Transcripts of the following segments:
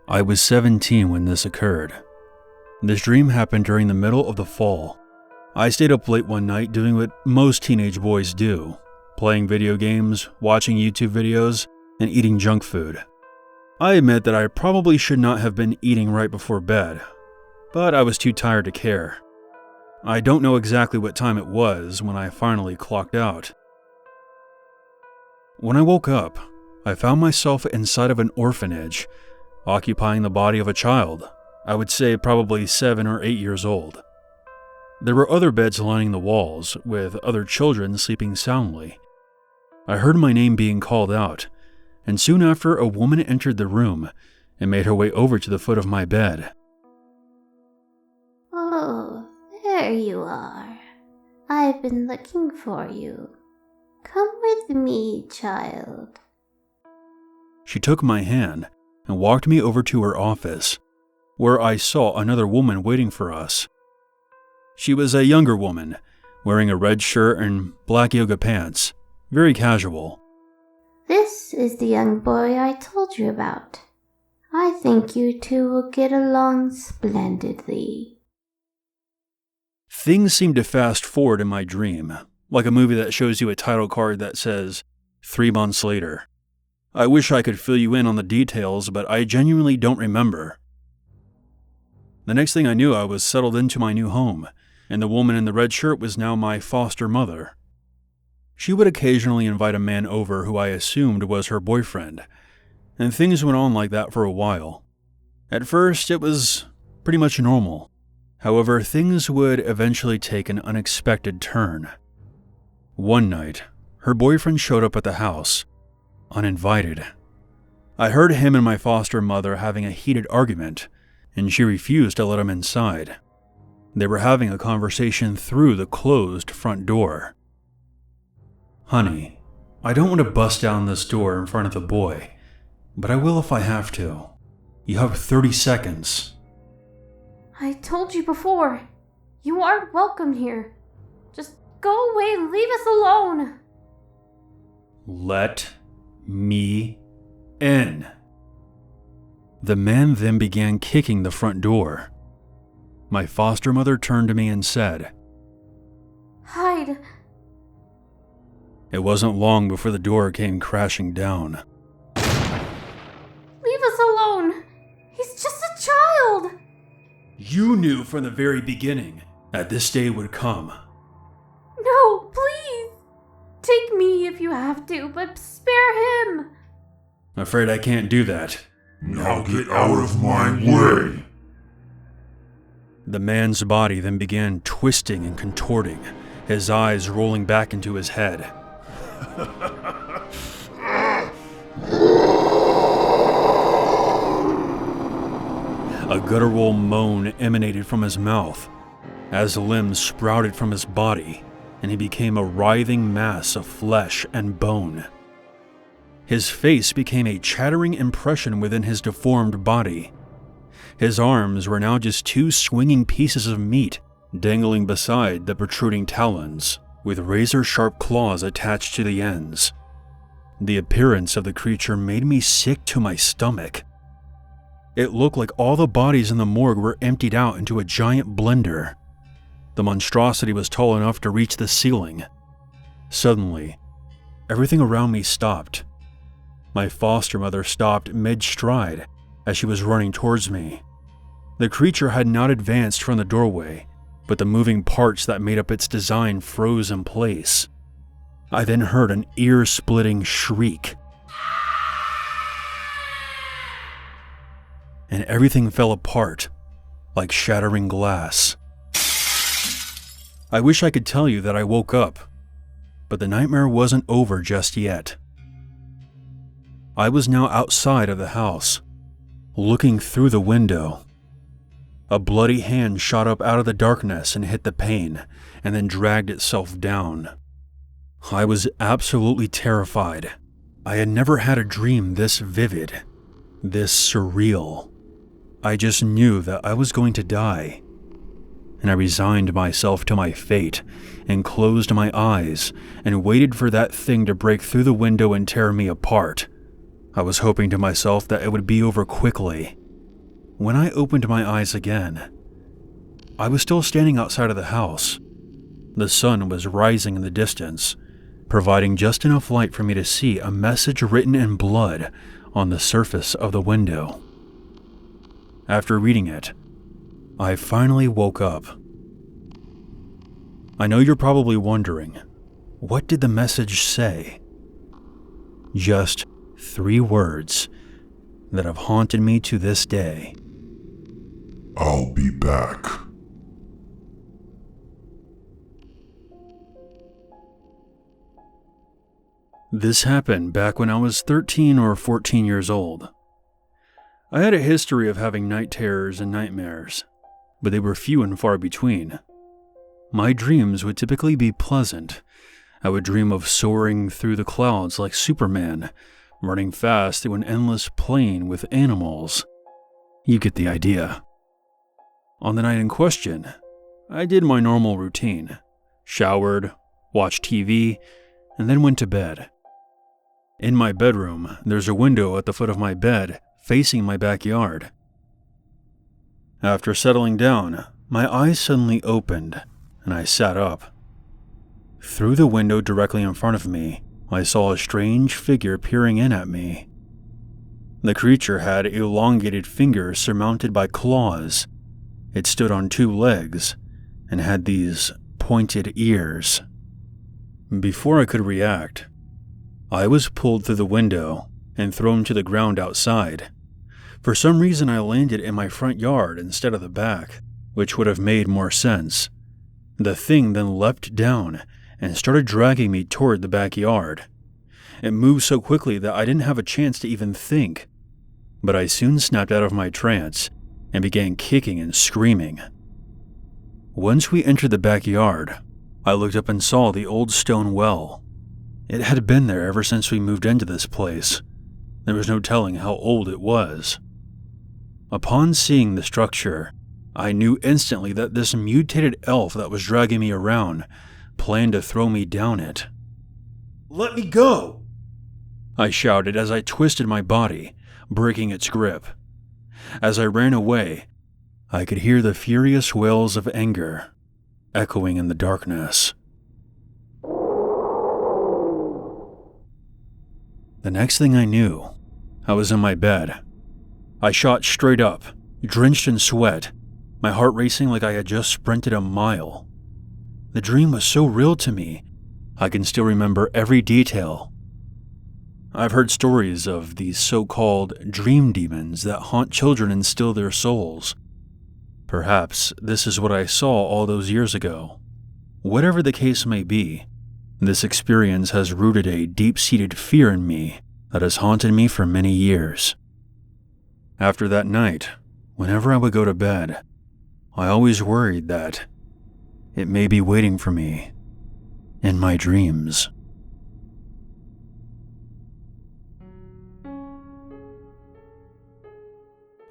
I was 17 when this occurred. This dream happened during the middle of the fall. I stayed up late one night doing what most teenage boys do, playing video games, watching YouTube videos, and eating junk food. I admit that I probably should not have been eating right before bed, but I was too tired to care. I don't know exactly what time it was when I finally clocked out. When I woke up, I found myself inside of an orphanage, occupying the body of a child, I would say probably 7 or 8 years old. There were other beds lining the walls, with other children sleeping soundly. I heard my name being called out, and soon after a woman entered the room and made her way over to the foot of my bed. "Oh, there you are. I've been looking for you. Come with me, child." She took my hand and walked me over to her office, where I saw another woman waiting for us. She was a younger woman, wearing a red shirt and black yoga pants, very casual. "This is the young boy I told you about. I think you two will get along splendidly." Things seemed to fast forward in my dream, like a movie that shows you a title card that says, 3 months later. I wish I could fill you in on the details, but I genuinely don't remember. The next thing I knew, I was settled into my new home, and the woman in the red shirt was now my foster mother. She would occasionally invite a man over who I assumed was her boyfriend, and things went on like that for a while. At first, it was pretty much normal. However, things would eventually take an unexpected turn. One night, her boyfriend showed up at the house, uninvited. I heard him and my foster mother having a heated argument, and she refused to let him inside. They were having a conversation through the closed front door. "Honey, I don't want to bust down this door in front of the boy, but I will if I have to. You have 30 seconds. "I told you before. You aren't welcome here. Just go away and leave us alone." Let me in." The man then began kicking the front door. My foster mother turned to me and said, "Hide." It wasn't long before the door came crashing down. "Leave us alone. He's just a child." You knew from the very beginning that this day would come. "No, please. Take me if you have to, but spare him." Afraid I can't do that. Now get out of my way. The man's body then began twisting and contorting, his eyes rolling back into his head. A guttural moan emanated from his mouth as limbs sprouted from his body, and he became a writhing mass of flesh and bone. His face became a chattering impression within his deformed body. His arms were now just 2 swinging pieces of meat dangling beside the protruding talons, with razor-sharp claws attached to the ends. The appearance of the creature made me sick to my stomach. It looked like all the bodies in the morgue were emptied out into a giant blender. The monstrosity was tall enough to reach the ceiling. Suddenly, everything around me stopped. My foster mother stopped mid-stride as she was running towards me. The creature had not advanced from the doorway, but the moving parts that made up its design froze in place. I then heard an ear-splitting shriek, and everything fell apart like shattering glass. I wish I could tell you that I woke up, but the nightmare wasn't over just yet. I was now outside of the house, looking through the window. A bloody hand shot up out of the darkness and hit the pane, and then dragged itself down. I was absolutely terrified. I had never had a dream this vivid, this surreal. I just knew that I was going to die, and I resigned myself to my fate and closed my eyes and waited for that thing to break through the window and tear me apart. I was hoping to myself that it would be over quickly, When I opened my eyes again, I was still standing outside of the house. The sun was rising in the distance, providing just enough light for me to see a message written in blood on the surface of the window. After reading it, I finally woke up. I know you're probably wondering, what did the message say? Just 3 words that have haunted me to this day. I'll be back. This happened back when I was 13 or 14 years old. I had a history of having night terrors and nightmares, but they were few and far between. My dreams would typically be pleasant. I would dream of soaring through the clouds like Superman, running fast through an endless plain with animals. You get the idea. On the night in question, I did my normal routine, showered, watched TV, and then went to bed. In my bedroom, there's a window at the foot of my bed facing my backyard. After settling down, my eyes suddenly opened, and I sat up. Through the window directly in front of me, I saw a strange figure peering in at me. The creature had elongated fingers surmounted by claws. It stood on 2 legs and had these pointed ears. Before I could react, I was pulled through the window and thrown to the ground outside. For some reason, I landed in my front yard instead of the back, which would have made more sense. The thing then leapt down and started dragging me toward the backyard. It moved so quickly that I didn't have a chance to even think, but I soon snapped out of my trance and began kicking and screaming. Once we entered the backyard, I looked up and saw the old stone well. It had been there ever since we moved into this place. There was no telling how old it was. Upon seeing the structure, I knew instantly that this mutated elf that was dragging me around planned to throw me down it. "Let me go!" I shouted as I twisted my body, breaking its grip. As I ran away, I could hear the furious wails of anger echoing in the darkness. The next thing I knew, I was in my bed. I shot straight up, drenched in sweat, my heart racing like I had just sprinted a mile. The dream was so real to me, I can still remember every detail. I've heard stories of these so-called dream demons that haunt children and steal their souls. Perhaps this is what I saw all those years ago. Whatever the case may be, this experience has rooted a deep-seated fear in me that has haunted me for many years. After that night, whenever I would go to bed, I always worried that it may be waiting for me in my dreams.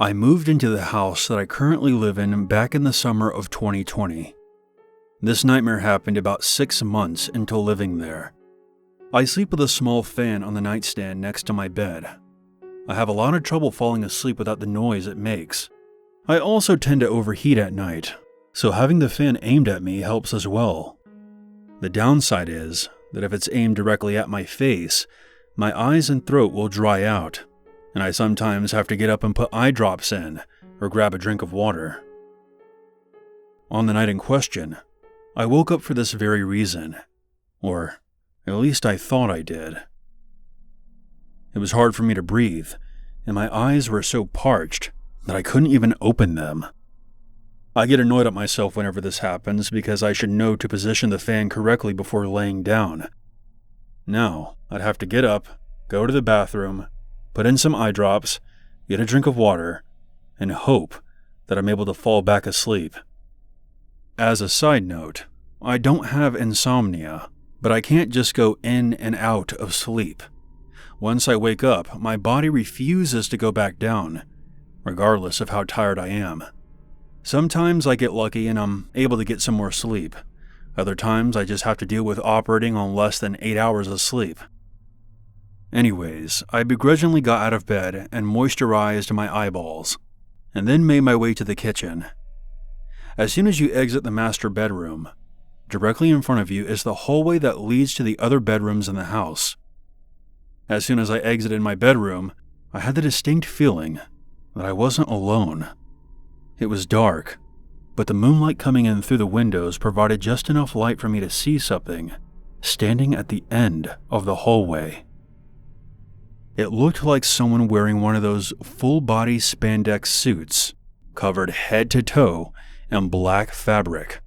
I moved into the house that I currently live in back in the summer of 2020. This nightmare happened about 6 months into living there. I sleep with a small fan on the nightstand next to my bed. I have a lot of trouble falling asleep without the noise it makes. I also tend to overheat at night, so having the fan aimed at me helps as well. The downside is that if it's aimed directly at my face, my eyes and throat will dry out, and I sometimes have to get up and put eye drops in or grab a drink of water. On the night in question, I woke up for this very reason, or at least I thought I did. It was hard for me to breathe, and my eyes were so parched that I couldn't even open them. I get annoyed at myself whenever this happens because I should know to position the fan correctly before laying down. Now, I'd have to get up, go to the bathroom, put in some eye drops, get a drink of water, and hope that I'm able to fall back asleep. As a side note, I don't have insomnia, but I can't just go in and out of sleep. Once I wake up, my body refuses to go back down, regardless of how tired I am. Sometimes I get lucky and I'm able to get some more sleep. Other times I just have to deal with operating on less than 8 hours of sleep. Anyways, I begrudgingly got out of bed and moisturized my eyeballs. and then made my way to the kitchen. As soon as you exit the master bedroom, directly in front of you is the hallway that leads to the other bedrooms in the house. As soon as I exited my bedroom, I had the distinct feeling that I wasn't alone. It was dark, but the moonlight coming in through the windows provided just enough light for me to see something standing at the end of the hallway. It looked like someone wearing one of those full-body spandex suits, covered head to toe in black fabric.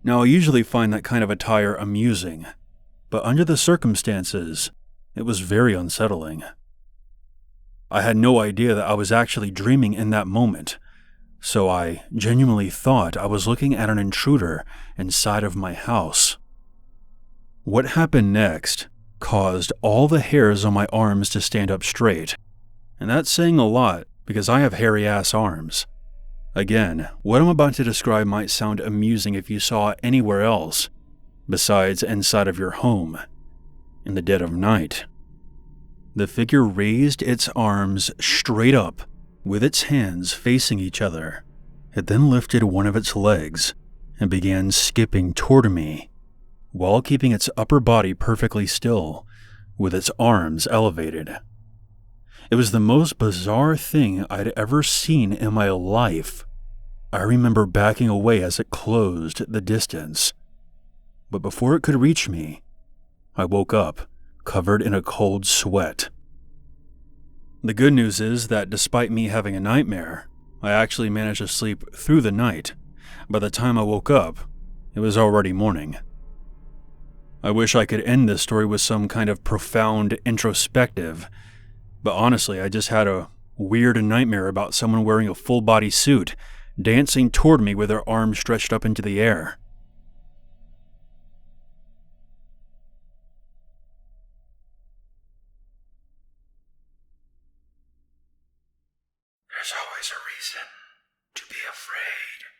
Now, I usually find that kind of attire amusing, but under the circumstances, it was very unsettling. I had no idea that I was actually dreaming in that moment, so I genuinely thought I was looking at an intruder inside of my house. What happened next caused all the hairs on my arms to stand up straight, and that's saying a lot because I have hairy-ass arms. Again, what I'm about to describe might sound amusing if you saw it anywhere else, besides inside of your home, in the dead of night. The figure raised its arms straight up, with its hands facing each other. It then lifted one of its legs and began skipping toward me, while keeping its upper body perfectly still, with its arms elevated. It was the most bizarre thing I'd ever seen in my life. I remember backing away as it closed the distance. But before it could reach me, I woke up, covered in a cold sweat. The good news is that despite me having a nightmare, I actually managed to sleep through the night. By the time I woke up, it was already morning. I wish I could end this story with some kind of profound introspective, but honestly, I just had a weird nightmare about someone wearing a full-body suit, dancing toward me with their arms stretched up into the air. There's always a reason to be afraid.